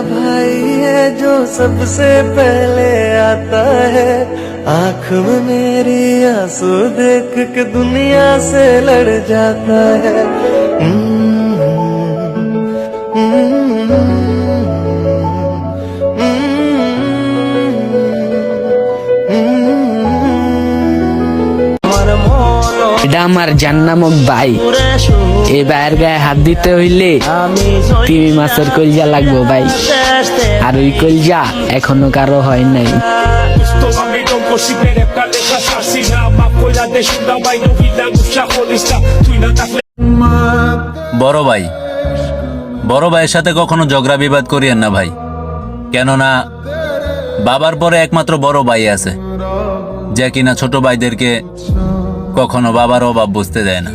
भाई है जो सबसे पहले आता है। आँख में मेरी आंसू देख के दुनिया से लड़ जाता है। এটা আমার জান্নামক ভাই। এই ভাইয়ের গায়ে হাত দিতে হইলে তিমি মাছের কলজা লাগবো ভাই, আর ওই কলজা এখনো কারো হয় নাই। বড় ভাই, বড় ভাইয়ের সাথে কখনো ঝগড়া বিবাদ করিয়েন না ভাই, কেননা বাবার পরে একমাত্র বড় ভাই আছে যে কিনা ছোট ভাইদেরকে কখনো বাবার অভাব বুঝতে দেয় না।